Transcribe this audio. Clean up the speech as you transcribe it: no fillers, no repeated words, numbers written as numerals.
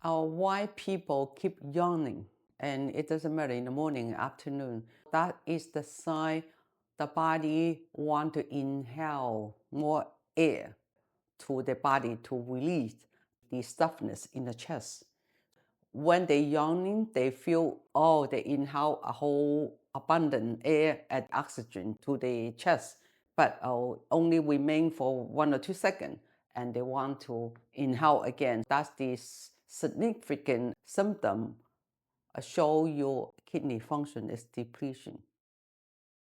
Why people keep yawning, and it doesn't matter in the morning, afternoon. That is the sign the body want to inhale more air to the body to release the stuffness in the chest. When they yawning, they feel, oh, they inhale a whole abundant air and oxygen to the chest, but only remain for 1 or 2 seconds, and they want to inhale again. That's the significant symptom show your kidney function is depletion.